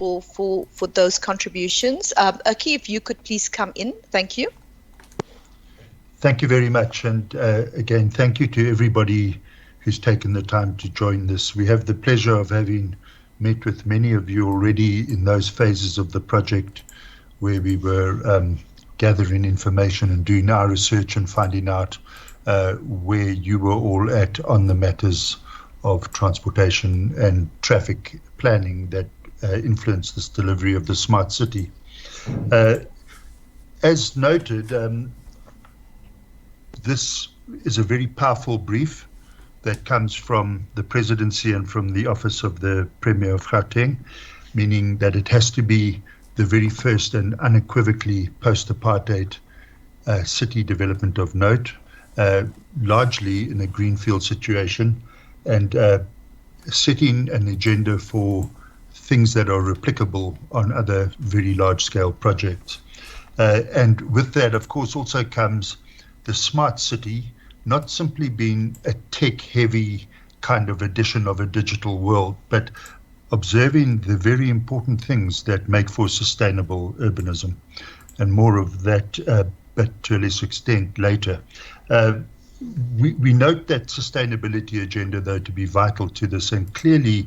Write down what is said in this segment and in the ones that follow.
for those contributions. Aki, if you could please come in. Thank you. Thank you very much. And again, thank you to everybody who's taken the time to join this. We have the pleasure of having met with many of you already in those phases of the project where we were gathering information and doing our research and finding out where you were all at on the matters of transportation and traffic planning that influence this delivery of the smart city. As noted, this is a very powerful brief that comes from the presidency and from the office of the Premier of Gauteng, meaning that it has to be the very first and unequivocally post-apartheid city development of note, largely in a greenfield situation, and setting an agenda for things that are replicable on other very large-scale projects. And with that, of course, also comes the smart city, not simply being a tech-heavy kind of edition of a digital world, but observing the very important things that make for sustainable urbanism, and more of that, but to a less extent later. We note that sustainability agenda, though, to be vital to this, and clearly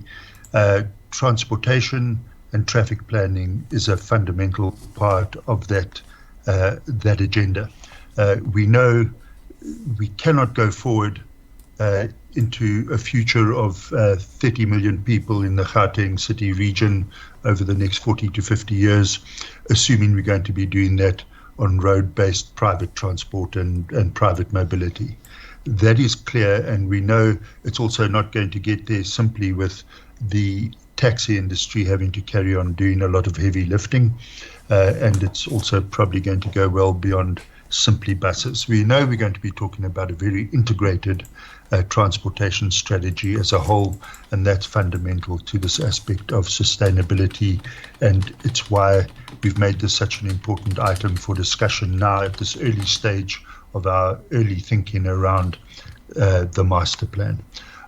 transportation and traffic planning is a fundamental part of that agenda. We know we cannot go forward into a future of 30 million people in the Gauteng city region over the next 40 to 50 years, assuming we're going to be doing that on road-based private transport and private mobility. That is clear, and we know it's also not going to get there simply with the taxi industry having to carry on doing a lot of heavy lifting, and it's also probably going to go well beyond simply buses. We know we're going to be talking about a very integrated transportation strategy as a whole, and that's fundamental to this aspect of sustainability, and it's why we've made this such an important item for discussion now at this early stage of our early thinking around the master plan.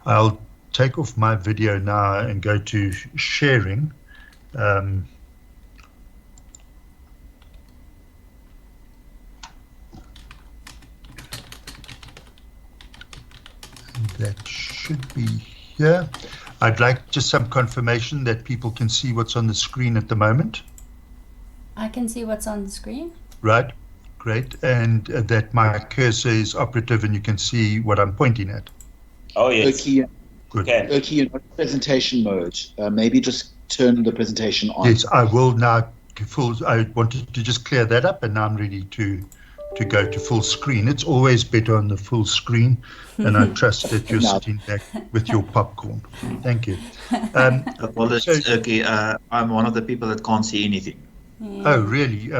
I'll take off my video now and go to sharing. That should be here. I'd like just some confirmation that people can see what's on the screen at the moment. I can see what's on the screen. Right, great. And that my cursor is operative and you can see what I'm pointing at. Oh, yes. Good. Okay, you're not in presentation mode. Maybe just turn the presentation on. Yes, I will now. I wanted to just clear that up, and now I'm ready to go to full screen. It's always better on the full screen, and I trust that you're sitting back with your popcorn. Thank you. Apologies, okay, I'm one of the people that can't see anything. Oh, really?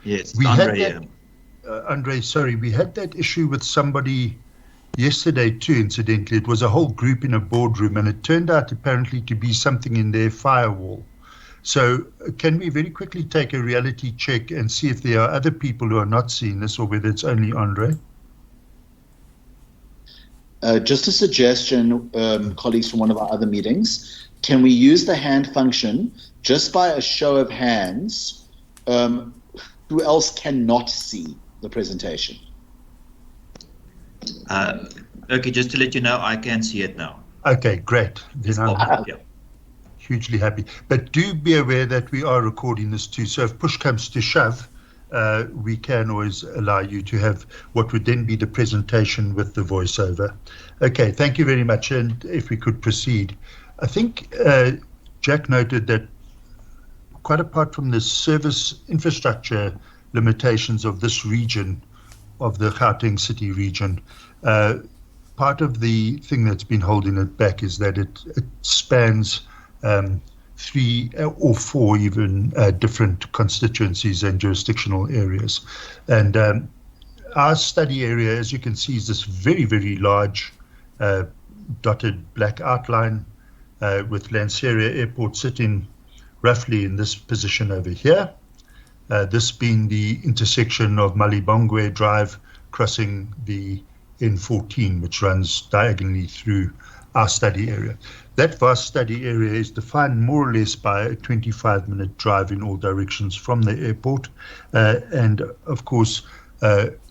Yes, we Andre. had that, Andre, sorry, we had that issue with somebody yesterday too, incidentally. It was a whole group in a boardroom, and it turned out apparently to be something in their firewall. So can we very quickly take a reality check and see if there are other people who are not seeing this, or whether it's only Andre? Just a suggestion, colleagues from one of our other meetings. Can we use the hand function just by a show of hands? Who else cannot see the presentation? Okay, just to let you know, I can see it now. Okay, great. Then I'm hugely happy. But do be aware that we are recording this too. So if push comes to shove, we can always allow you to have what would then be the presentation with the voiceover. Okay, thank you very much. And if we could proceed. I think Jack noted that quite apart from the service infrastructure limitations of this region, of the Gauteng city region, part of the thing that's been holding it back is that it spans 3 or 4 even different constituencies and jurisdictional areas. And our study area, as you can see, is this very, very large dotted black outline with Lanseria Airport sitting roughly in this position over here. This being the intersection of Malibongwe Drive crossing the N14, which runs diagonally through our study area. That vast study area is defined more or less by a 25-minute drive in all directions from the airport. And of course,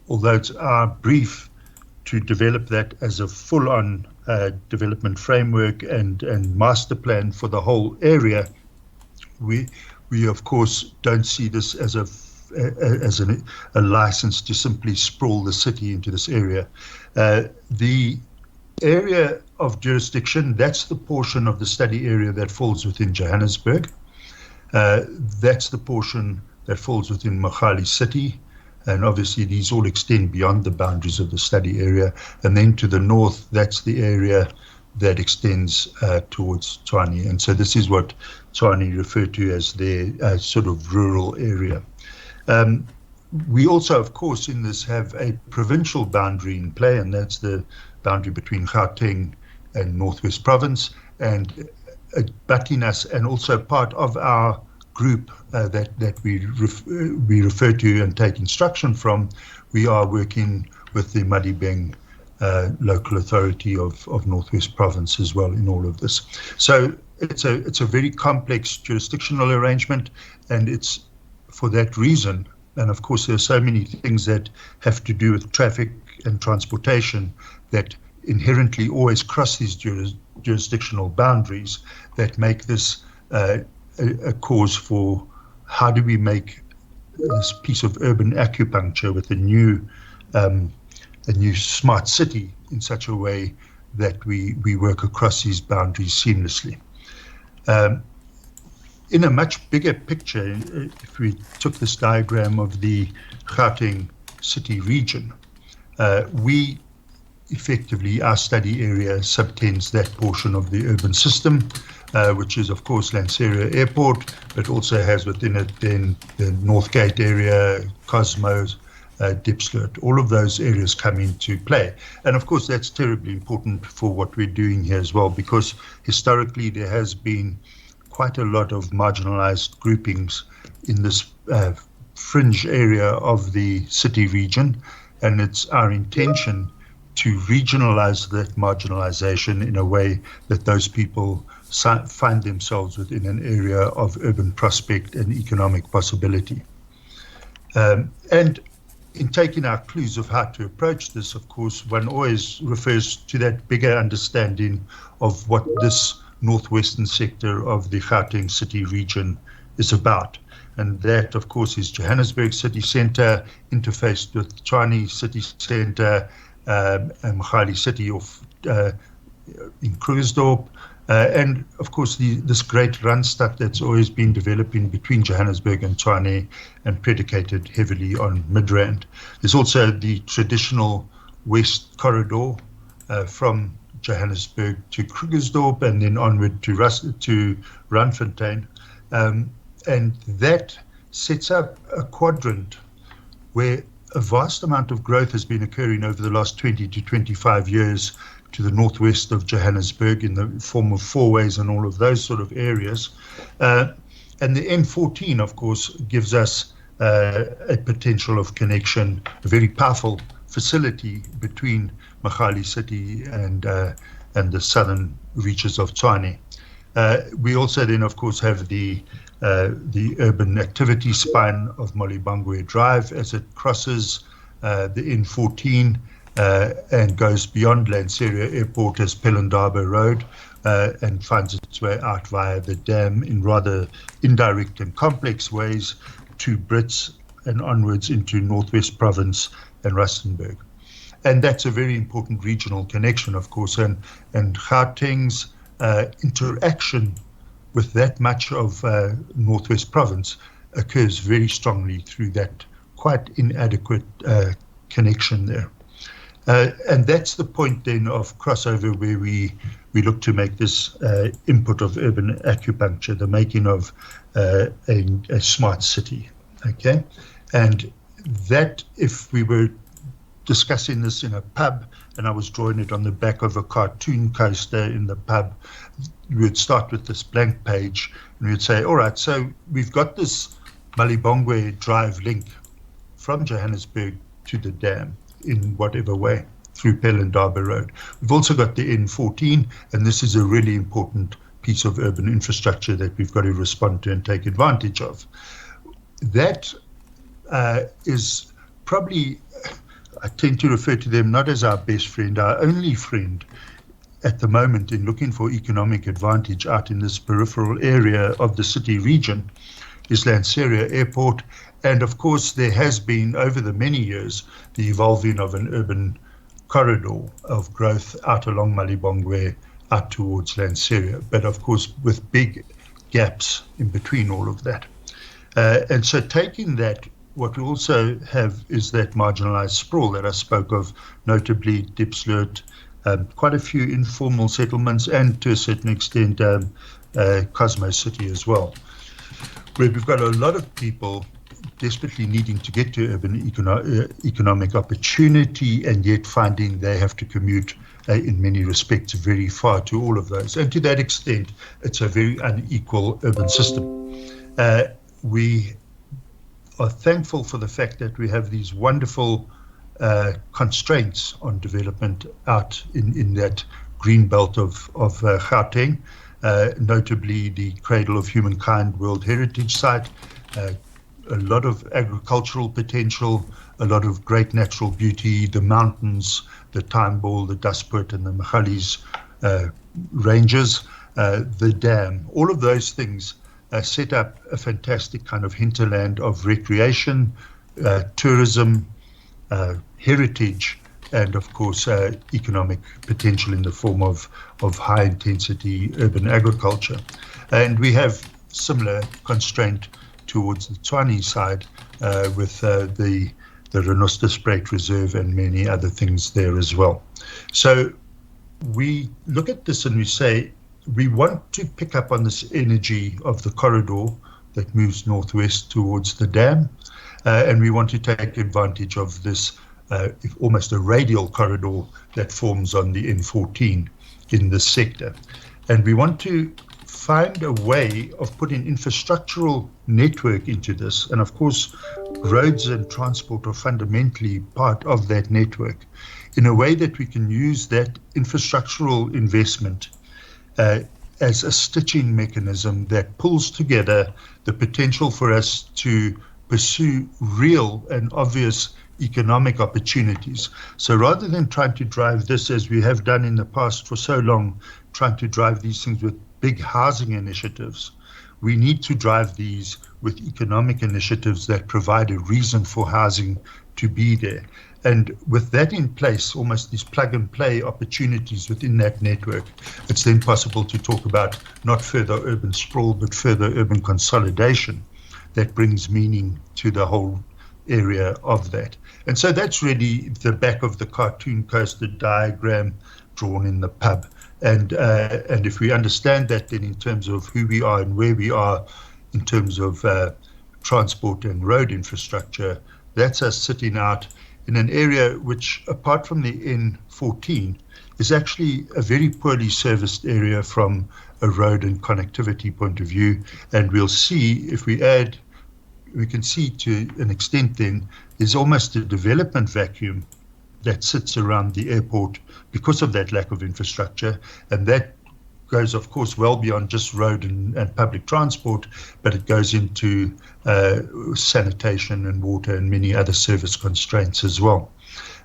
although it's our brief to develop that as a full-on development framework and master plan for the whole area, we of course don't see this as a license to simply sprawl the city into this area. The area of jurisdiction, that's the portion of the study area that falls within Johannesburg. That's the portion that falls within Mokgadi City. And obviously these all extend beyond the boundaries of the study area. And then to the north, that's the area that extends towards Tshwane. And so this is what Tshwane referred to as their sort of rural area. We also, of course, in this have a provincial boundary in play, and that's the boundary between Gauteng and Northwest Province. And abutting us, and also part of our group that we refer to and take instruction from, we are working with the Madibeng local authority of Northwest Province as well in all of this. So it's a very complex jurisdictional arrangement, and it's for that reason. And of course, there are so many things that have to do with traffic and transportation that inherently always cross these jurisdictional boundaries that make this a cause for how do we make this piece of urban acupuncture with a new smart city in such a way that we work across these boundaries seamlessly. In a much bigger picture, if we took this diagram of the Gauteng city region, we effectively, our study area subtends that portion of the urban system, which is, of course, Lanseria Airport, but also has within it then the Northgate area, Cosmos, Diepsloot. All of those areas come into play. And of course, that's terribly important for what we're doing here as well, because historically there has been quite a lot of marginalized groupings in this fringe area of the city region. And it's our intention to regionalize that marginalization in a way that those people find themselves within an area of urban prospect and economic possibility. And in taking our clues of how to approach this, of course, one always refers to that bigger understanding of what this northwestern sector of the Gauteng city region is about. And that, of course, is Johannesburg city centre, interfaced with Tshwane city centre, and Mokgadi city in Krugersdorp, and of course this great Randstad that's always been developing between Johannesburg and Tshwane and predicated heavily on Midrand. There's also the traditional west corridor from Johannesburg to Krugersdorp and then onward to Randfontein, and that sets up a quadrant where a vast amount of growth has been occurring over the last 20 to 25 years to the northwest of Johannesburg in the form of fourways and all of those sort of areas. And the N14, of course, gives us a potential of connection, a very powerful facility between Mokgadi City and the southern reaches of Tshwane. We also then, of course, have the urban activity spine of Molibangwe Drive as it crosses the N14 and goes beyond Lanseria Airport as Pelindaba Road and finds its way out via the dam in rather indirect and complex ways to Brits and onwards into Northwest Province and Rustenburg. And that's a very important regional connection, of course, and Gauteng's interaction with that much of Northwest Province occurs very strongly through that quite inadequate connection there. And that's the point then of crossover where we look to make this input of urban acupuncture, the making of a smart city, okay? And that, if we were discussing this in a pub and I was drawing it on the back of a cartoon coaster in the pub, we would start with this blank page and we'd say, all right, so we've got this Molibangwe Drive link from Johannesburg to the dam in whatever way. through Pelendaba Road. We've also got the N14, and this is a really important piece of urban infrastructure that we've got to respond to and take advantage of. That is probably, I tend to refer to them not as our best friend, our only friend at the moment in looking for economic advantage out in this peripheral area of the city region is Lanseria Airport. And of course, there has been over the many years the evolving of an urban corridor of growth out along Malibongwe out towards Lanseria, but of course with big gaps in between all of that. And so taking that, what we also have is that marginalized sprawl that I spoke of, notably Diepsloot, quite a few informal settlements, and to a certain extent Cosmo City as well, where we've got a lot of people desperately needing to get to urban economic opportunity, and yet finding they have to commute in many respects very far to all of those. And to that extent, it's a very unequal urban system. We are thankful for the fact that we have these wonderful constraints on development out in that green belt of Gauteng, notably the Cradle of Humankind World Heritage Site, a lot of agricultural potential, a lot of great natural beauty, the mountains, the Timeball, the Dasput, and the Magalies ranges, the dam. All of those things set up a fantastic kind of hinterland of recreation, tourism, heritage, and of course economic potential in the form of high intensity urban agriculture. And we have similar constraint towards the Tshwane side with the Renosterspruit Reserve and many other things there as well. So we look at this and we say we want to pick up on this energy of the corridor that moves northwest towards the dam, and we want to take advantage of this almost a radial corridor that forms on the N14 in this sector. And we want to find a way of putting infrastructural network into this. And of course, roads and transport are fundamentally part of that network, in a way that we can use that infrastructural investment as a stitching mechanism that pulls together the potential for us to pursue real and obvious economic opportunities. So rather than trying to drive this, as we have done in the past for so long, trying to drive these things with big housing initiatives, we need to drive these with economic initiatives that provide a reason for housing to be there. And with that in place, almost these plug and play opportunities within that network, it's then possible to talk about not further urban sprawl, but further urban consolidation that brings meaning to the whole area of that. And so that's really the back of the cartoon coasted diagram drawn in the pub. And if we understand that, then in terms of who we are and where we are in terms of transport and road infrastructure, that's us sitting out in an area which, apart from the N14, is actually a very poorly serviced area from a road and connectivity point of view. And we'll see if we add, we can see to an extent then, there's almost a development vacuum that sits around the airport because of that lack of infrastructure. And that goes, of course, well beyond just road and public transport, but it goes into sanitation and water and many other service constraints as well.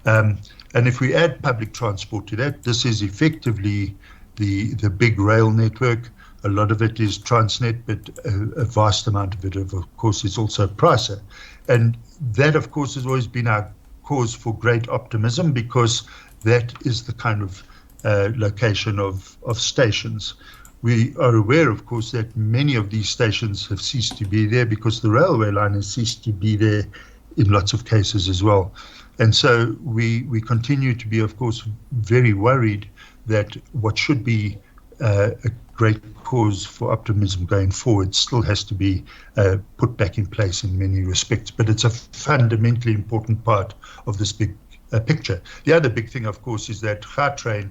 And if we add public transport to that, this is effectively the big rail network. A lot of it is Transnet, but a vast amount of it, of course, is also PRASA. And that, of course, has always been our cause for great optimism, because that is the kind of location of stations. We are aware, of course, that many of these stations have ceased to be there because the railway line has ceased to be there in lots of cases as well. And so we continue to be, of course, very worried that what should be a great cause for optimism going forward still has to be put back in place in many respects. But it's a fundamentally important part of this big picture. The other big thing, of course, is that Gautrain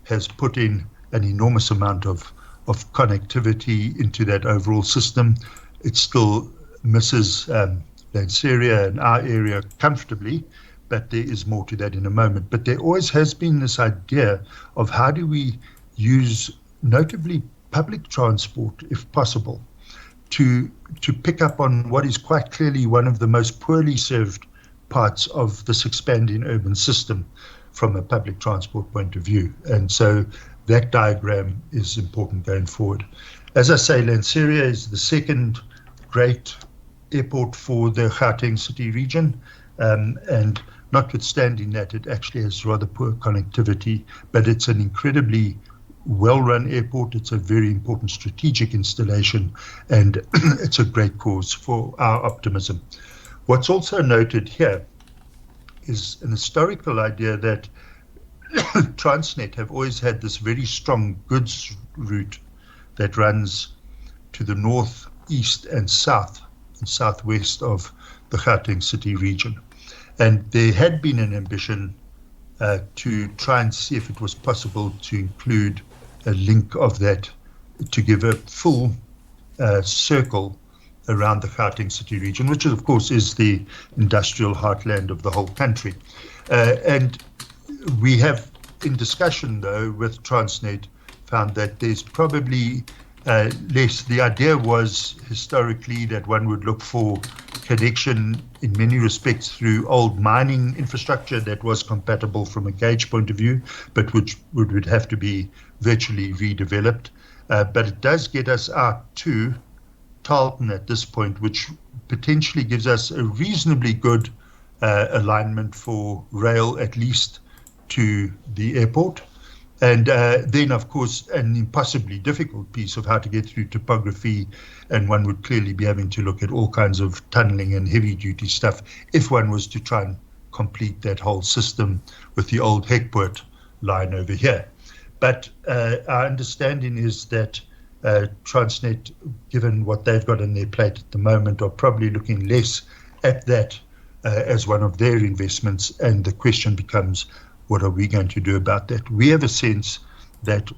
has put in an enormous amount of connectivity into that overall system. It still misses Lanseria and our area comfortably, but there is more to that in a moment. But there always has been this idea of how do we use notably public transport, if possible, to pick up on what is quite clearly one of the most poorly served parts of this expanding urban system from a public transport point of view. And so that diagram is important going forward. As I say, Lanseria is the second great airport for the Gauteng city region, and notwithstanding that, it actually has rather poor connectivity, but it's an incredibly well-run airport. It's a very important strategic installation, and it's a great cause for our optimism. What's also noted here is an historical idea that Transnet have always had this very strong goods route that runs to the north, east, and south and southwest of the Gauteng city region. And there had been an ambition to try and see if it was possible to include a link of that to give a full circle around the Gauteng city region, which of course is the industrial heartland of the whole country. And we have, in discussion though with Transnet, found that there's probably less. The idea was historically that one would look for connection in many respects through old mining infrastructure that was compatible from a gauge point of view, but which would have to be virtually redeveloped. But it does get us out to Tarleton at this point, which potentially gives us a reasonably good alignment for rail, at least to the airport. And then, of course, an impossibly difficult piece of how to get through topography, and one would clearly be having to look at all kinds of tunneling and heavy-duty stuff if one was to try and complete that whole system with the old Hekpoort line over here. But our understanding is that Transnet, given what they've got on their plate at the moment, are probably looking less at that as one of their investments, and the question becomes, what are we going to do about that? We have a sense that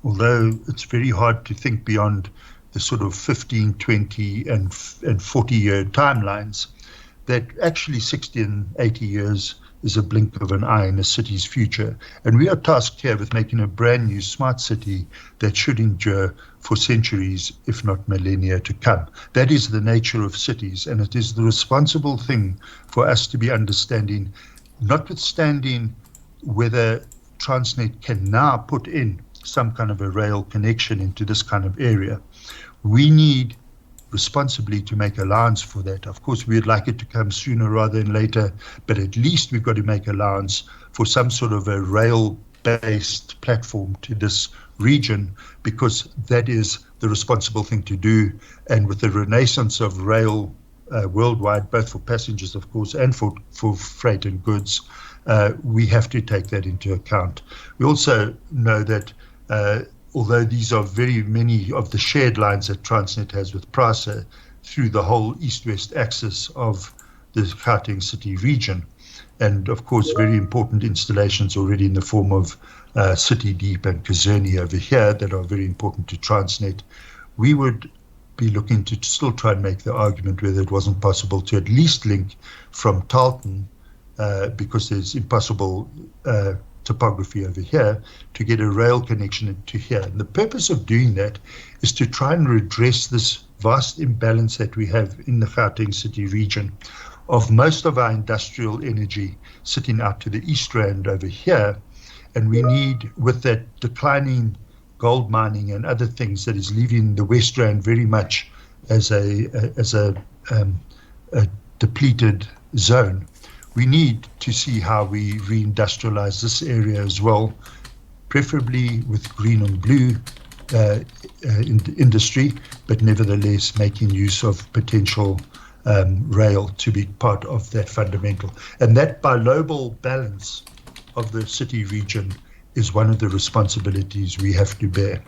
although it's very hard to think beyond the sort of 15, 20 and 40-year timelines, that actually 60 and 80 years is a blink of an eye in a city's future. And we are tasked here with making a brand new smart city that should endure for centuries, if not millennia to come. That is the nature of cities, and it is the responsible thing for us to be understanding, notwithstanding whether Transnet can now put in some kind of a rail connection into this kind of area. We need responsibly to make allowance for that. Of course, we'd like it to come sooner rather than later, but at least we've got to make allowance for some sort of a rail-based platform to this region, because that is the responsible thing to do. And with the renaissance of rail worldwide, both for passengers, of course, and for freight and goods, we have to take that into account. We also know that although these are very many of the shared lines that Transnet has with PRASA through the whole east-west axis of the Gauteng city region, and of course very important installations already in the form of City Deep and Kazerni over here that are very important to Transnet, we would be looking to still try and make the argument whether it wasn't possible to at least link from Tarleton, because there's impossible topography over here, to get a rail connection to here. And the purpose of doing that is to try and redress this vast imbalance that we have in the Gauteng city region of most of our industrial energy sitting out to the East Rand over here. And we need, with that declining gold mining and other things that is leaving the West Rand very much as a depleted zone, we need to see how we reindustrialize this area as well, preferably with green and blue industry, but nevertheless making use of potential rail to be part of that fundamental. And that bilobal balance of the city region is one of the responsibilities we have to bear.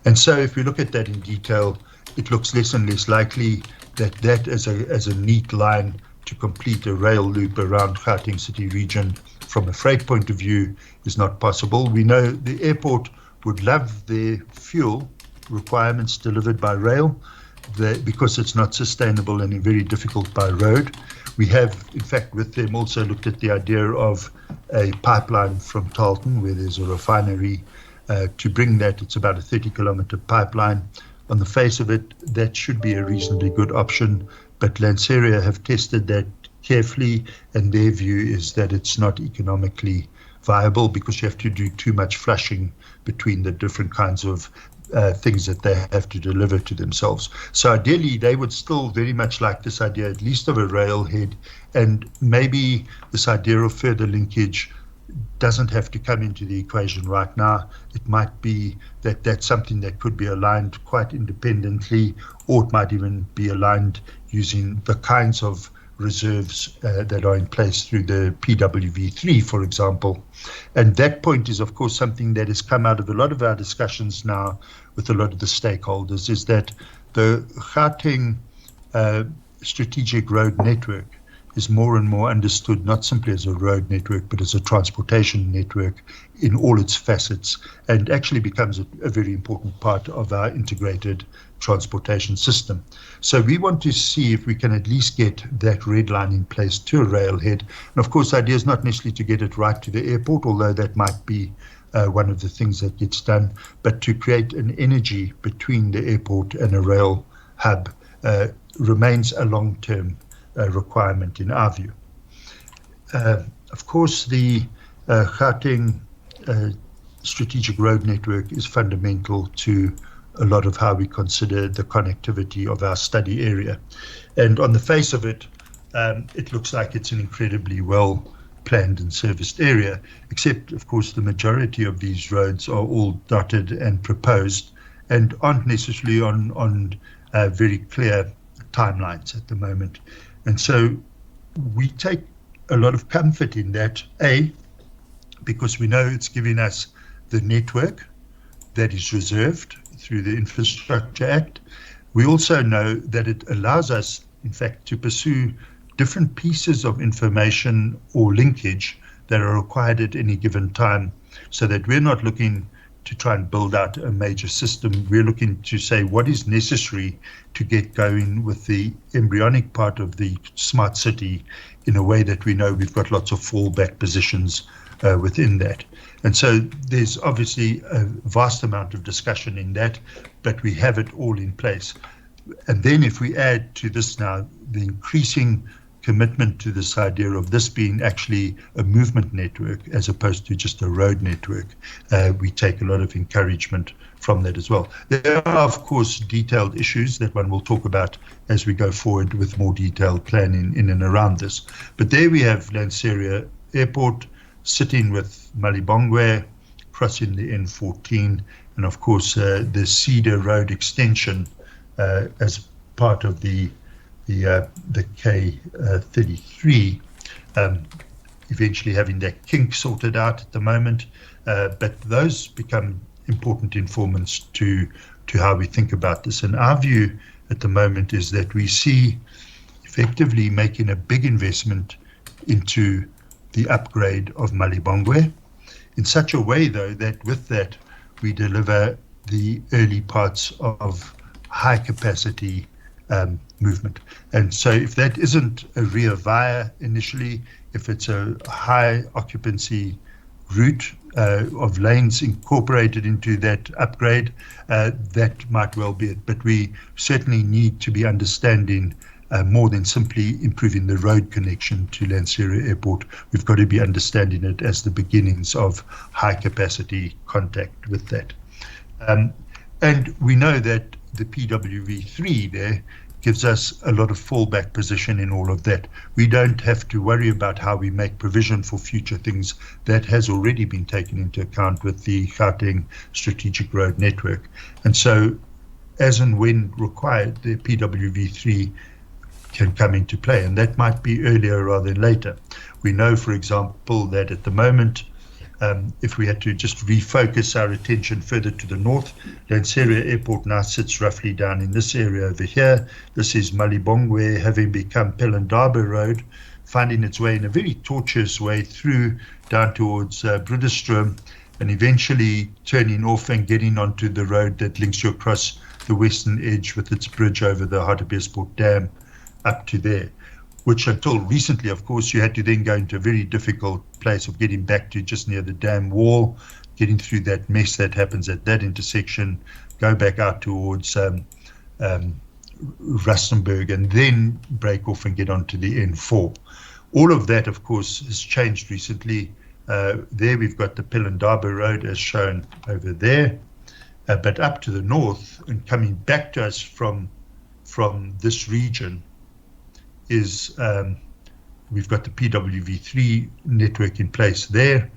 And so if we look at that in detail, it looks less and less likely that that as a neat line to complete a rail loop around Gauteng city region from a freight point of view is not possible. We know the airport would love their fuel requirements delivered by rail, because it's not sustainable and very difficult by road. We have, in fact, with them also looked at the idea of a pipeline from Tarleton, where there's a refinery, to bring that. It's about a 30-kilometer pipeline. On the face of it, that should be a reasonably good option, but Lanseria have tested that carefully, and their view is that it's not economically viable because you have to do too much flushing between the different kinds of things that they have to deliver to themselves. So ideally, they would still very much like this idea, at least of a railhead, and maybe this idea of further linkage doesn't have to come into the equation right now. It might be that that's something that could be aligned quite independently, or it might even be aligned using the kinds of reserves that are in place through the PWV3, for example. And that point is, of course, something that has come out of a lot of our discussions now with a lot of the stakeholders, is that the Gauteng strategic road network is more and more understood not simply as a road network, but as a transportation network in all its facets, and actually becomes a very important part of our integrated transportation system. So we want to see if we can at least get that red line in place to a railhead. And of course, the idea is not necessarily to get it right to the airport, although that might be one of the things that gets done, but to create an energy between the airport and a rail hub remains a long-term requirement in our view. Of course, the Gauteng strategic road network is fundamental to a lot of how we consider the connectivity of our study area. And on the face of it, it looks like it's an incredibly well planned and serviced area, except, of course, the majority of these roads are all dotted and proposed and aren't necessarily on very clear timelines at the moment. And so we take a lot of comfort in that, A, because we know it's giving us the network that is reserved through the Infrastructure Act. We also know that it allows us, in fact, to pursue different pieces of information or linkage that are required at any given time, so that we're not looking to try and build out a major system. We're looking to say what is necessary to get going with the embryonic part of the smart city in a way that we know we've got lots of fallback positions within that. And so there's obviously a vast amount of discussion in that, but we have it all in place. And then if we add to this now the increasing commitment to this idea of this being actually a movement network as opposed to just a road network, we take a lot of encouragement from that as well. There are, of course, detailed issues that one will talk about as we go forward with more detailed planning in and around this. But there we have Lanseria Airport sitting with Malibongwe, crossing the N14, and of course the Cedar Road extension as part of the K33, eventually having that kink sorted out at the moment, but those become important informants to how we think about this. And our view at the moment is that we see effectively making a big investment into the upgrade of Malibongwe in such a way, though, that with that we deliver the early parts of high capacity movement. And so if that isn't a rear via initially, if it's a high occupancy route of lanes incorporated into that upgrade, that might well be it. But we certainly need to be understanding more than simply improving the road connection to Lanseria Airport. We've got to be understanding it as the beginnings of high capacity contact with that. And we know that the PWV3 there gives us a lot of fallback position in all of that. We don't have to worry about how we make provision for future things. That has already been taken into account with the Gauteng strategic road network. And so as and when required, the PWV3 can come into play, and that might be earlier rather than later. We know, for example, that at the moment, if we had to just refocus our attention further to the north, Lanseria Airport now sits roughly down in this area over here. This is Malibongwe having become Pelindaba Road, finding its way in a very tortuous way through down towards Broederstroom, and eventually turning off and getting onto the road that links you across the western edge with its bridge over the Hartbeespoort Dam up to there, which until recently, of course, you had to then go into a very difficult place of getting back to just near the dam wall, getting through that mess that happens at that intersection, go back out towards Rustenburg, and then break off and get onto the N4. All of that, of course, has changed recently. There we've got the Pelindaba Road as shown over there, but up to the north and coming back to us from this region is we've got the PWV3 network in place there,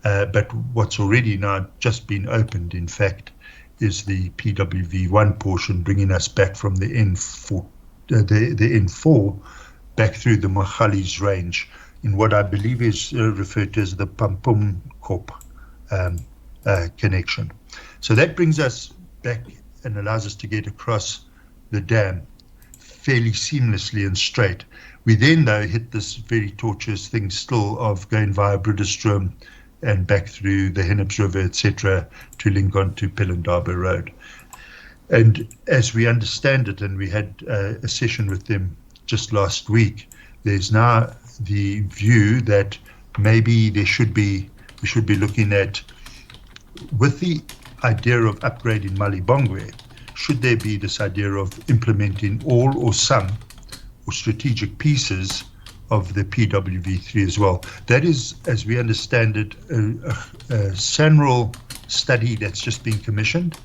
but what's already now just been opened, in fact, is the PWV1 portion, bringing us back from the N4, the N4 back through the Mogalis range in what I believe is referred to as the Pampum-Kop connection. So that brings us back and allows us to get across the dam fairly seamlessly and straight. We then, though, hit this very tortuous thing still of going via Broederstroom and back through the Hennep's River, etc., to link on to Pelindaba Road. And as we understand it, and we had a session with them just last week, there's now the view that maybe we should be looking at, with the idea of upgrading Malibongwe, should there be this idea of implementing all or some or strategic pieces of the PWV3 as well. That is, as we understand it, a SANRAL study that's just been commissioned.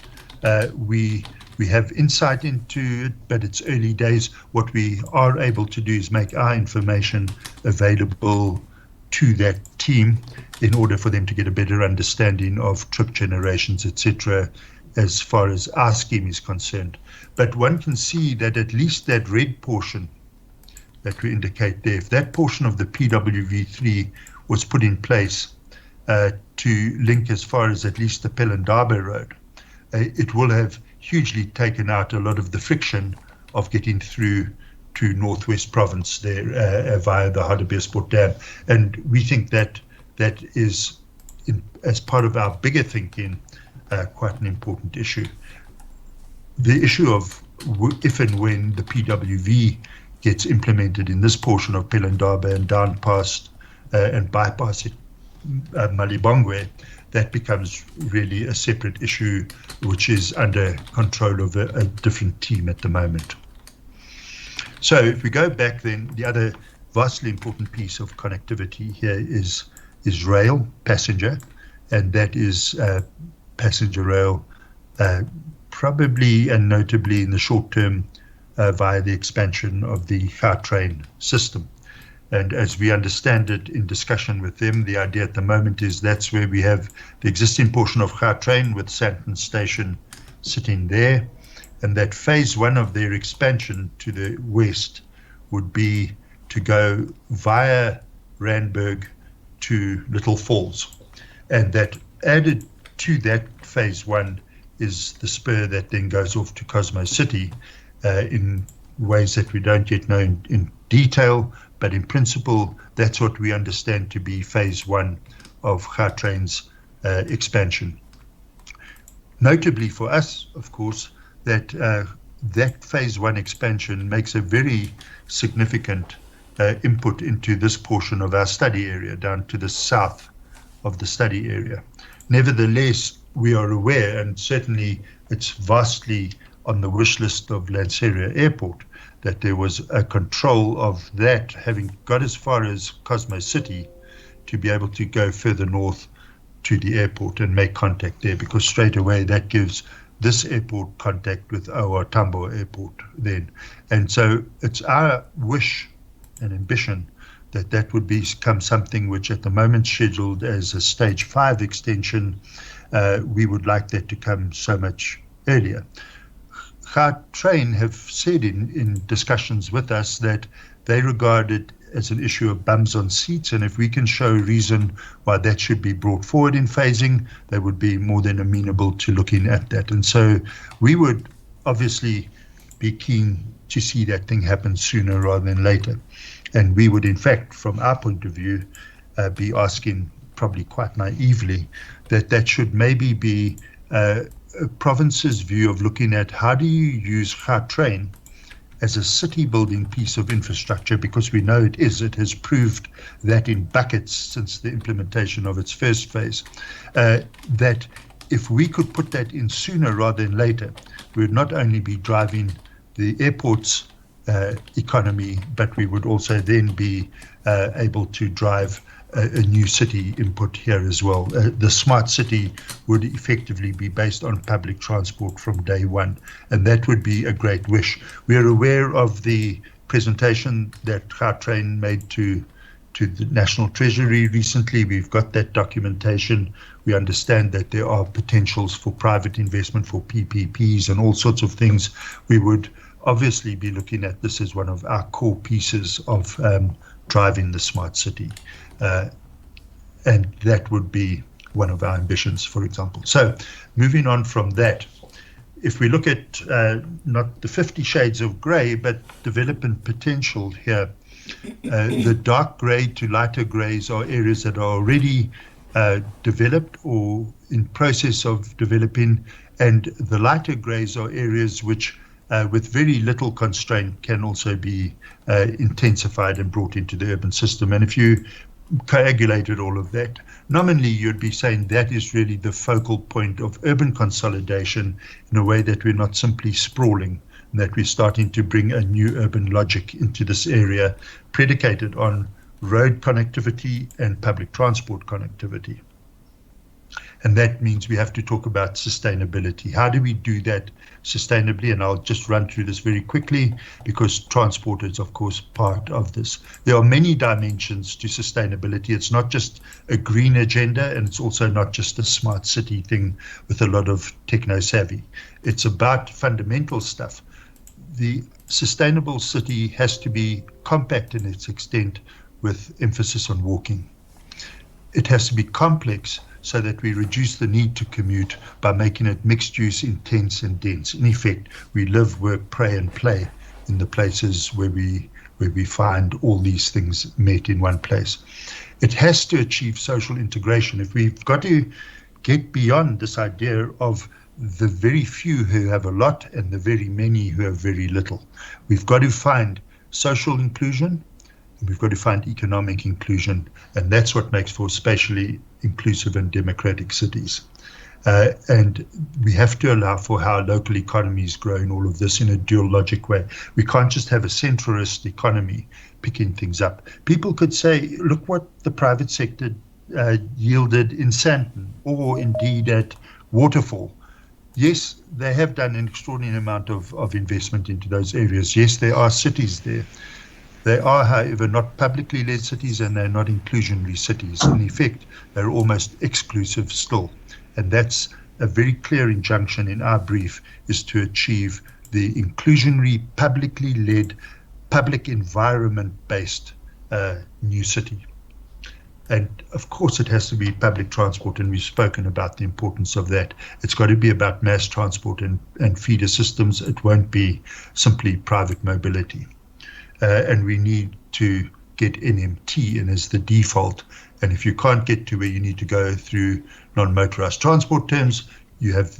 We have insight into it, but it's early days. What we are able to do is make our information available to that team in order for them to get a better understanding of trip generations, etc., as far as our scheme is concerned. But one can see that at least that red portion that we indicate there, if that portion of the PWV3 was put in place to link as far as at least the Pelindaba Road, it will have hugely taken out a lot of the friction of getting through to Northwest Province there via the Hartbeespoort Dam. And we think that that is, as part of our bigger thinking, quite an important issue. The issue of if and when the PWV gets implemented in this portion of Pelindaba and down past and bypass it, Malibongwe, that becomes really a separate issue, which is under control of a different team at the moment. So if we go back then, the other vastly important piece of connectivity here is rail, passenger, and that is passenger rail, probably and notably in the short term via the expansion of the Gautrain system. And as we understand it in discussion with them, the idea at the moment is that's where we have the existing portion of Gautrain with Sandton Station sitting there, and that phase one of their expansion to the west would be to go via Randburg to Little Falls. And that added to that phase one is the spur that then goes off to Cosmo City in ways that we don't yet know in detail, but in principle, that's what we understand to be phase one of Gautrain's expansion. Notably for us, of course, that that phase one expansion makes a very significant input into this portion of our study area down to the south of the study area. Nevertheless, we are aware, and certainly it's vastly on the wish list of Lanseria Airport, that there was a control of that, having got as far as Cosmo City, to be able to go further north to the airport and make contact there, because straight away that gives this airport contact with our Tambo Airport then. And so it's our wish and ambition that that would become something which at the moment scheduled as a stage 5 extension. We would like that to come so much earlier. Gautrain have said in discussions with us that they regard it as an issue of bums on seats, and if we can show reason why that should be brought forward in phasing, they would be more than amenable to looking at that. And so we would obviously be keen to see that thing happen sooner rather than later. And we would, in fact, from our point of view, be asking, probably quite naively, that should maybe be province's view of looking at how do you use Gautrain as a city-building piece of infrastructure, because we know it has proved that in buckets since the implementation of its first phase, that if we could put that in sooner rather than later, we would not only be driving the airport's economy, but we would also then be able to drive a new city input here as well. The smart city would effectively be based on public transport from day one, and that would be a great wish. We are aware of the presentation that Gautrain made to the National Treasury recently. We've got that documentation. We understand that there are potentials for private investment, for PPPs and all sorts of things. We would obviously be looking at this as one of our core pieces of driving the smart city. And that would be one of our ambitions, for example. So moving on from that, if we look at not the 50 shades of grey, but development potential here, the dark grey to lighter greys are areas that are already developed or in process of developing, and the lighter greys are areas which with very little constraint can also be intensified and brought into the urban system. And if you coagulated all of that, nominally you'd be saying that is really the focal point of urban consolidation, in a way that we're not simply sprawling, and that we're starting to bring a new urban logic into this area, predicated on road connectivity and public transport connectivity. And that means we have to talk about sustainability. How do we do that sustainably? And I'll just run through this very quickly, because transport is, of course, part of this. There are many dimensions to sustainability. It's not just a green agenda, and it's also not just a smart city thing with a lot of techno savvy. It's about fundamental stuff. The sustainable city has to be compact in its extent, with emphasis on walking. It has to be complex, so that we reduce the need to commute by making it mixed use, intense and dense. In effect, we live, work, pray and play in the places where we find all these things met in one place. It has to achieve social integration. If we've got to get beyond this idea of the very few who have a lot and the very many who have very little, we've got to find social inclusion, and we've got to find economic inclusion, and that's what makes for spatially inclusive and democratic cities. And we have to allow for how local economies grow in all of this in a dual logic way. We can't just have a centralist economy picking things up. People could say, look what the private sector yielded in Sandton, or indeed at Waterfall. Yes, they have done an extraordinary amount of investment into those areas. Yes, there are cities there. They are, however, not publicly led cities, and they're not inclusionary cities. In effect, they're almost exclusive still. And that's a very clear injunction in our brief, is to achieve the inclusionary, publicly led, public environment-based new city. And of course, it has to be public transport, and we've spoken about the importance of that. It's got to be about mass transport and feeder systems. It won't be simply private mobility. And we need to get NMT in as the default. And if you can't get to where you need to go through non-motorized transport terms, you have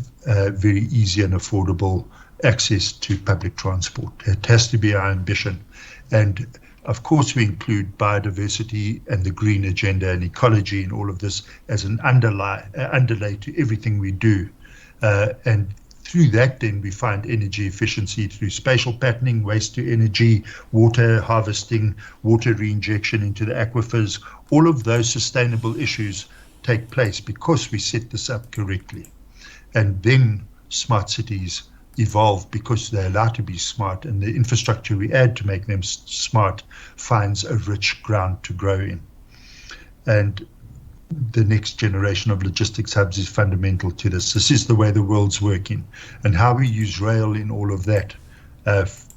very easy and affordable access to public transport. It has to be our ambition. And of course, we include biodiversity and the green agenda and ecology and all of this as an underlay to everything we do. And through that, then we find energy efficiency through spatial patterning, waste to energy, water harvesting, water reinjection into the aquifers. All of those sustainable issues take place because we set this up correctly. And then smart cities evolve because they're allowed to be smart, and the infrastructure we add to make them smart finds a rich ground to grow in. And the next generation of logistics hubs is fundamental to this. This is the way the world's working, and how we use rail in all of that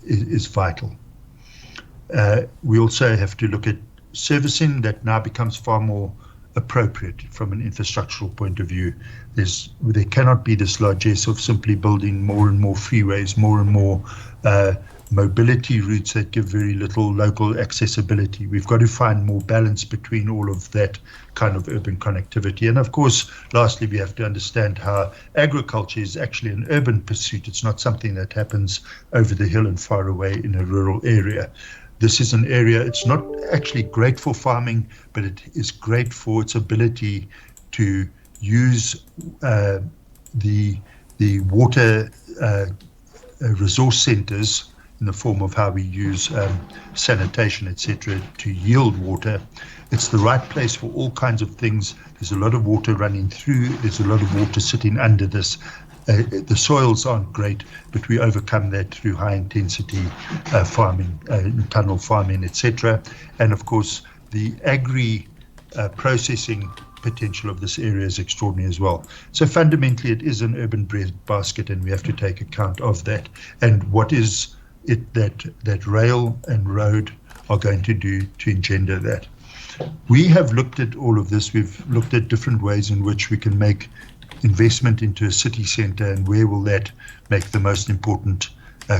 is vital. We also have to look at servicing that now becomes far more appropriate from an infrastructural point of view. There cannot be this largesse of simply building more and more freeways, more and more mobility routes that give very little local accessibility. We've got to find more balance between all of that kind of urban connectivity. And of course, lastly, we have to understand how agriculture is actually an urban pursuit. It's not something that happens over the hill and far away in a rural area. This is an area, it's not actually great for farming, but it is great for its ability to use the water resource centers in the form of how we use sanitation, etc., to yield water. It's the right place for all kinds of things. There's a lot of water running through. There's a lot of water sitting under this. The soils aren't great, but we overcome that through high-intensity farming, tunnel farming, etc. And of course, the processing potential of this area is extraordinary as well. So fundamentally, it is an urban breadbasket, and we have to take account of that. And what is it that rail and road are going to do to engender that? We have looked at all of this. We've looked at different ways in which we can make investment into a city centre, and where will that make the most important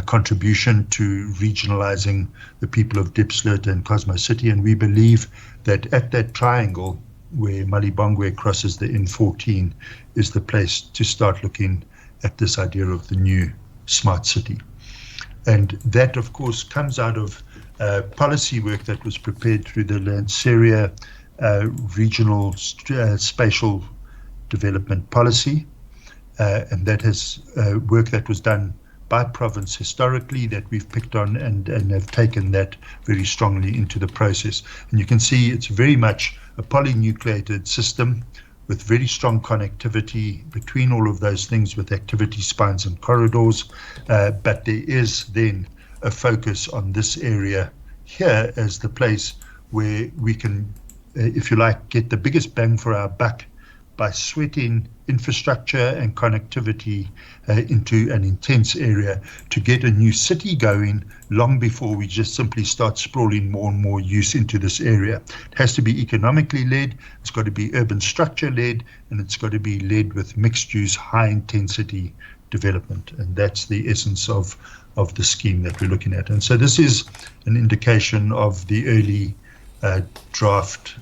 contribution to regionalising the people of Diepsloot and Cosmo City. And we believe that at that triangle where Malibongwe crosses the N14 is the place to start looking at this idea of the new smart city. And that, of course, comes out of policy work that was prepared through the Lanseria regional spatial development policy. And that has work that was done by province historically that we've picked on and have taken that very strongly into the process. And you can see it's very much a polynucleated system with very strong connectivity between all of those things with activity spines and corridors. But there is then a focus on this area here as the place where we can, if you like, get the biggest bang for our buck by sweating infrastructure and connectivity into an intense area to get a new city going long before we just simply start sprawling more and more use into this area. It has to be economically led, it's got to be urban structure led, and it's got to be led with mixed use, high intensity development. And that's the essence of the scheme that we're looking at. And so this is an indication of the early draft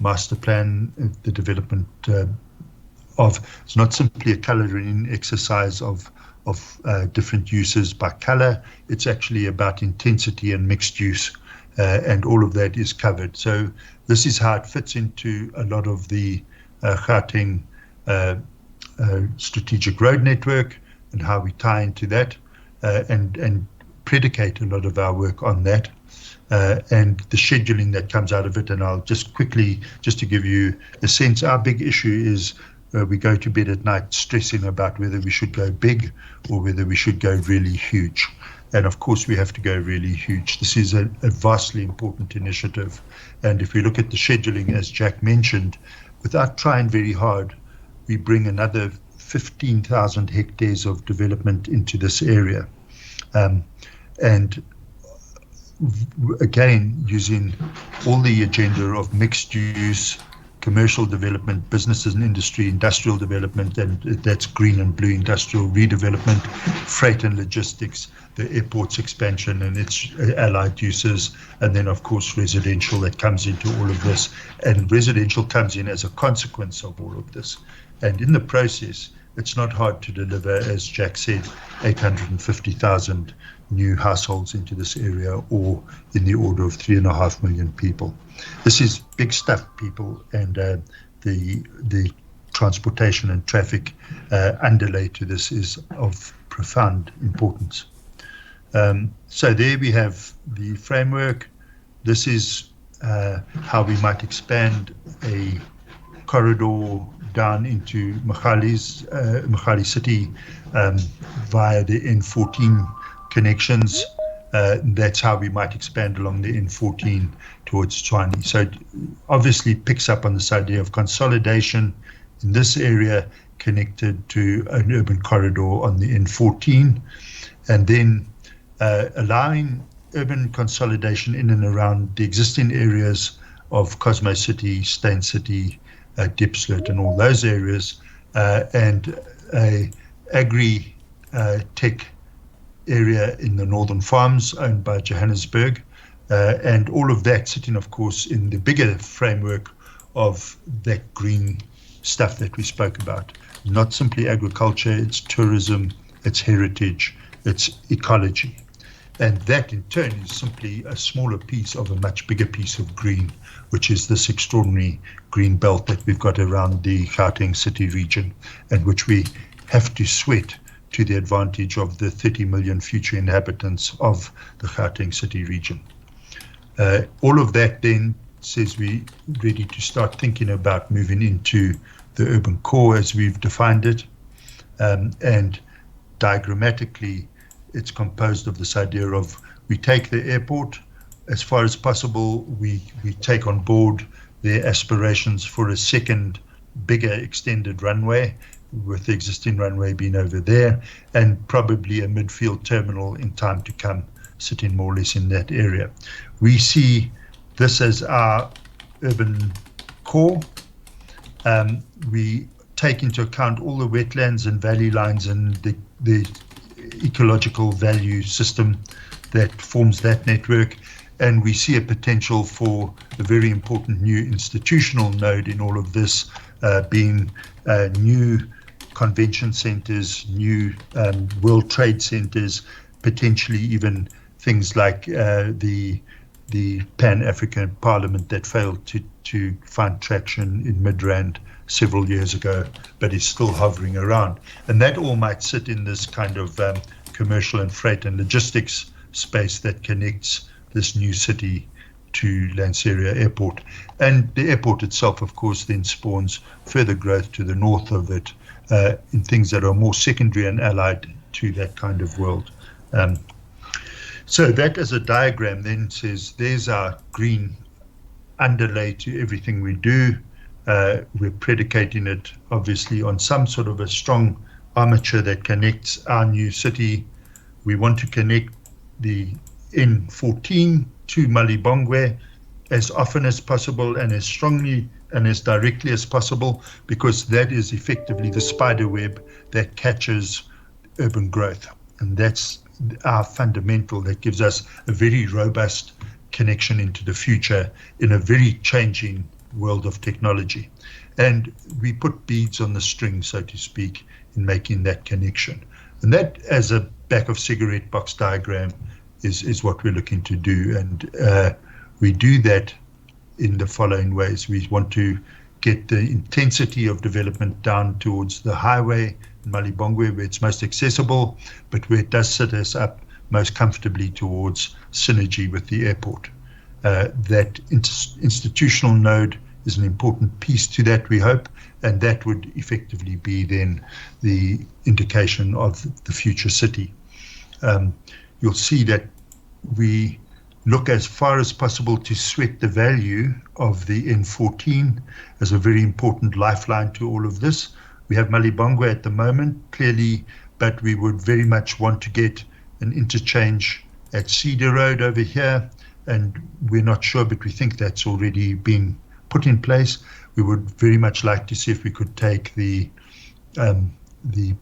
master plan, the development it's not simply a coloring exercise of different uses by color. It's actually about intensity and mixed use, and all of that is covered. So this is how it fits into a lot of the Gauteng strategic road network and how we tie into that and predicate a lot of our work on that. And the scheduling that comes out of it. And I'll just quickly, just to give you a sense, our big issue is we go to bed at night stressing about whether we should go big or whether we should go really huge. And of course, we have to go really huge. This is a vastly important initiative. And if we look at the scheduling, as Jack mentioned, without trying very hard, we bring another 15,000 hectares of development into this area. And again, using all the agenda of mixed use, commercial development, businesses and industry, industrial development, and that's green and blue industrial redevelopment, freight and logistics, the airport's expansion and its allied uses, and then of course residential that comes into all of this. And residential comes in as a consequence of all of this. And in the process, it's not hard to deliver, as Jack said, 850,000 new households into this area, or in the order of 3.5 million people. This is big stuff, people, and the transportation and traffic underlay to this is of profound importance. So there we have the framework. This is how we might expand a corridor down into Machali City via the N14 connections. That's how we might expand along the N14 towards Tshwane. So it obviously picks up on this idea of consolidation in this area connected to an urban corridor on the N14, and then allowing urban consolidation in and around the existing areas of Cosmo City, Steyn City, Diepsloot, and all those areas, and agri-tech area in the Northern Farms owned by Johannesburg, and all of that sitting, of course, in the bigger framework of that green stuff that we spoke about. Not simply agriculture, it's tourism, it's heritage, it's ecology. And that in turn is simply a smaller piece of a much bigger piece of green, which is this extraordinary green belt that we've got around the Gauteng city region, and which we have to sweat to the advantage of the 30 million future inhabitants of the Gauteng city region. All of that then says we're ready to start thinking about moving into the urban core as we've defined it. And diagrammatically, it's composed of this idea of we take the airport as far as possible, we take on board their aspirations for a second, bigger extended runway, with the existing runway being over there, and probably a midfield terminal in time to come, sitting more or less in that area. We see this as our urban core. We take into account all the wetlands and valley lines and the ecological value system that forms that network, and we see a potential for a very important new institutional node in all of this, being new convention centers, new World Trade Centers, potentially even things like the Pan-African Parliament that failed to find traction in Midrand several years ago, but is still hovering around. And that all might sit in this kind of commercial and freight and logistics space that connects this new city to Lanseria Airport. And the airport itself, of course, then spawns further growth to the north of it in things that are more secondary and allied to that kind of world. So that as a diagram then says there's our green underlay to everything we do. We're predicating it obviously on some sort of a strong armature that connects our new city. We want to connect the N14 to Malibongwe as often as possible and as strongly and as directly as possible, because that is effectively the spider web that catches urban growth. And that's our fundamental that gives us a very robust connection into the future in a very changing world of technology. And we put beads on the string, so to speak, in making that connection. And that, as a back of cigarette box diagram, is what we're looking to do. And we do that in the following ways. We want to get the intensity of development down towards the highway in Malibongwe, where it's most accessible, but where it does set us up most comfortably towards synergy with the airport. That institutional node is an important piece to that, we hope, and that would effectively be then the indication of the future city. You'll see that we look as far as possible to sweat the value of the N14 as a very important lifeline to all of this. We have Malibongwe at the moment, clearly, but we would very much want to get an interchange at Cedar Road over here, and we're not sure, but we think that's already been put in place. We would very much like to see if we could take the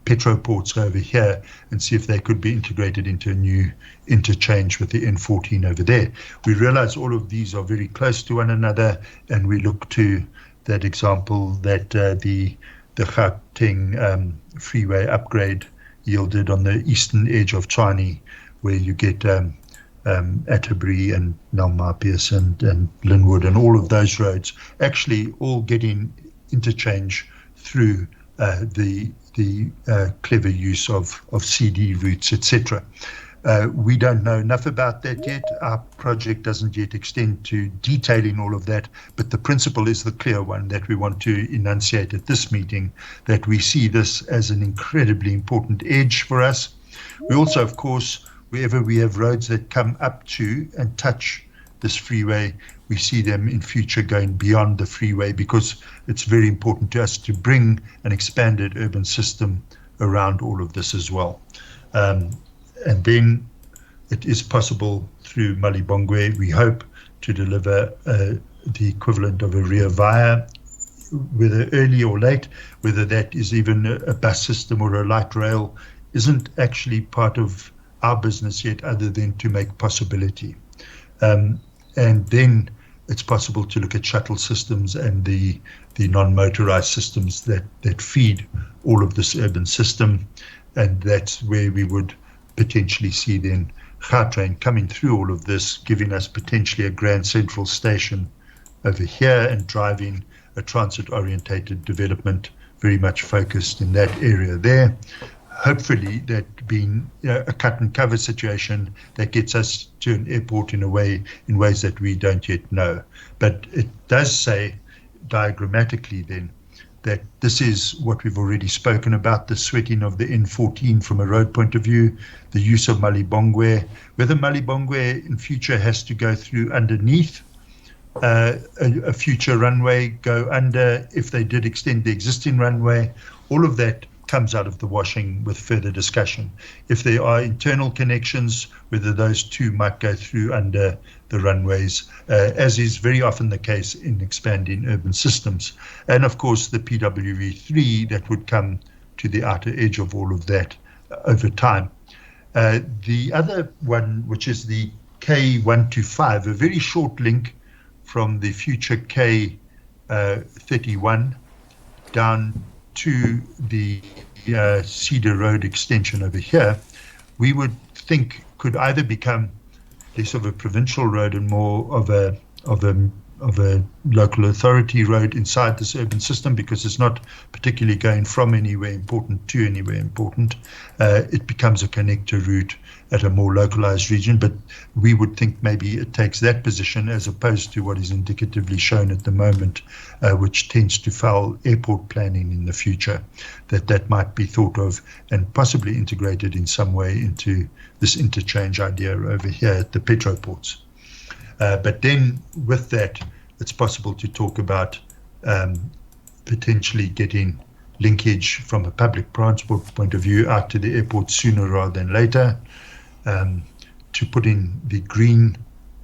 petroports over here and see if they could be integrated into a new interchange with the N14 over there. We realize all of these are very close to one another, and we look to that example that the Gauteng freeway upgrade yielded on the eastern edge of Tshwane, where you get Atterbury and Nelmarpius and Linwood and all of those roads actually all getting interchange through the clever use of CD routes, etc. We don't know enough about that yet. Our project doesn't yet extend to detailing all of that, but the principle is the clear one that we want to enunciate at this meeting, that we see this as an incredibly important edge for us. We also, of course, wherever we have roads that come up to and touch this freeway, we see them in future going beyond the freeway, because it's very important to us to bring an expanded urban system around all of this as well. And then it is possible through Malibongwe, we hope, to deliver the equivalent of a rear via, whether early or late, whether that is even a bus system or a light rail isn't actually part of our business yet, other than to make possibility. And then it's possible to look at shuttle systems and the non-motorized systems that feed all of this urban system. And that's where we would potentially see then Gautrain coming through all of this, giving us potentially a Grand Central station over here and driving a transit-orientated development very much focused in that area there. Hopefully that being a cut and cover situation that gets us to an airport in ways that we don't yet know. But it does say diagrammatically then that this is what we've already spoken about, the sweating of the N14 from a road point of view, the use of Malibongwe, whether Malibongwe in future has to go through underneath a future runway, go under, if they did extend the existing runway, all of that comes out of the washing with further discussion. If there are internal connections, whether those two might go through under the runways, as is very often the case in expanding urban systems. And of course, the PWV3 that would come to the outer edge of all of that over time. The other one, which is the K125, a very short link from the future K31 down to the Cedar Road extension over here, we would think could either become less of a provincial road and more of a local authority road inside this urban system, because it's not particularly going from anywhere important to anywhere important. It becomes a connector route at a more localized region, but we would think maybe it takes that position as opposed to what is indicatively shown at the moment, which tends to foul airport planning in the future, that might be thought of and possibly integrated in some way into this interchange idea over here at the petroports. But then with that, it's possible to talk about potentially getting linkage from a public transport point of view out to the airport sooner rather than later, to put in the green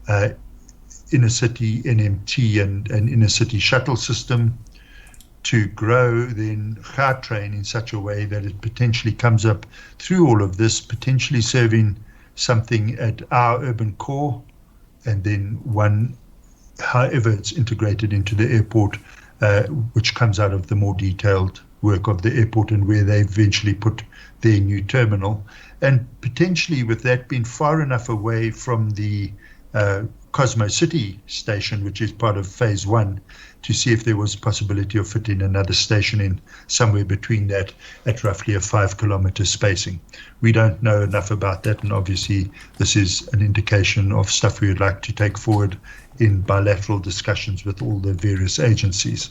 inner city NMT and inner city shuttle system, to grow then Gautrain in such a way that it potentially comes up through all of this, potentially serving something at our urban core, and then one, however it's integrated into the airport, which comes out of the more detailed work of the airport and where they eventually put their new terminal. And potentially with that being far enough away from the Cosmo City station, which is part of phase 1, to see if there was a possibility of fitting another station in somewhere between that at roughly a 5-kilometer spacing. We don't know enough about that, and obviously this is an indication of stuff we would like to take forward in bilateral discussions with all the various agencies.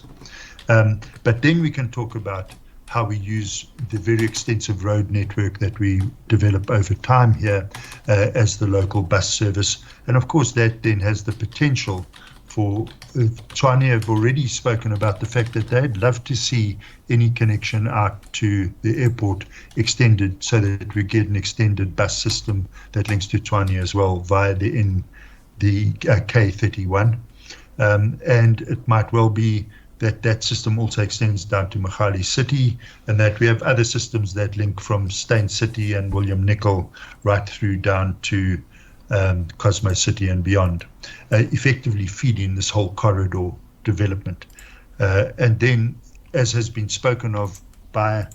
But then we can talk about how we use the very extensive road network that we develop over time here as the local bus service. And of course that then has the potential for, Tshwane have already spoken about the fact that they'd love to see any connection out to the airport extended, so that we get an extended bus system that links to Tshwane as well via the K31. And it might well be that system also extends down to Mogale City, and that we have other systems that link from Steyn City and William Nicol right through down to Cosmo City and beyond, effectively feeding this whole corridor development. And then, as has been spoken of by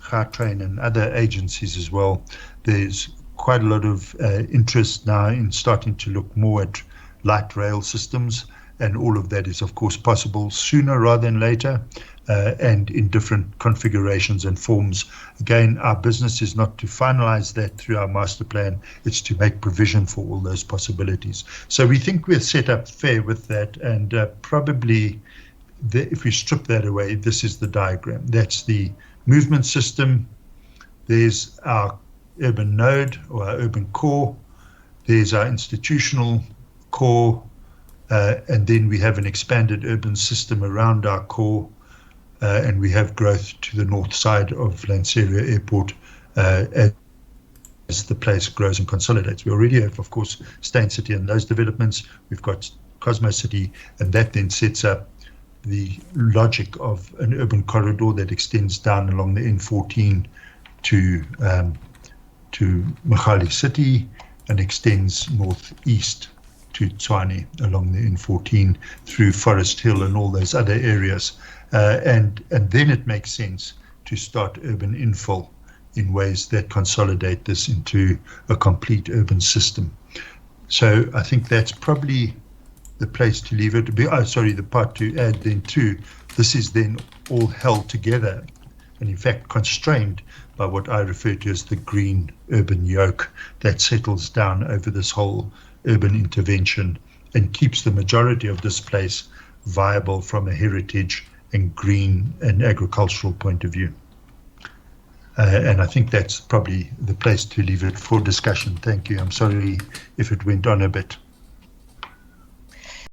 Gautrain and other agencies as well, there's quite a lot of interest now in starting to look more at light rail systems, and all of that is of course possible sooner rather than later, and in different configurations and forms. Again, our business is not to finalize that through our master plan, it's to make provision for all those possibilities. So we think we're set up fair with that, and probably if we strip that away, this is the diagram. That's the movement system, there's our urban node or our urban core, there's our institutional core, and then we have an expanded urban system around our core, and we have growth to the north side of Lanseria Airport as the place grows and consolidates. We already have, of course, Steyn City and those developments. We've got Cosmo City, and that then sets up the logic of an urban corridor that extends down along the N14 to to Machali City and extends northeast to Tshwane along the N14 through Forest Hill and all those other areas. And then it makes sense to start urban infill in ways that consolidate this into a complete urban system. So I think that's probably the place to leave it. The part to add then too, this is then all held together and in fact constrained by what I refer to as the green urban yoke that settles down over this whole urban intervention and keeps the majority of this place viable from a heritage and green and agricultural point of view. And I think that's probably the place to leave it for discussion. Thank you. I'm sorry if it went on a bit.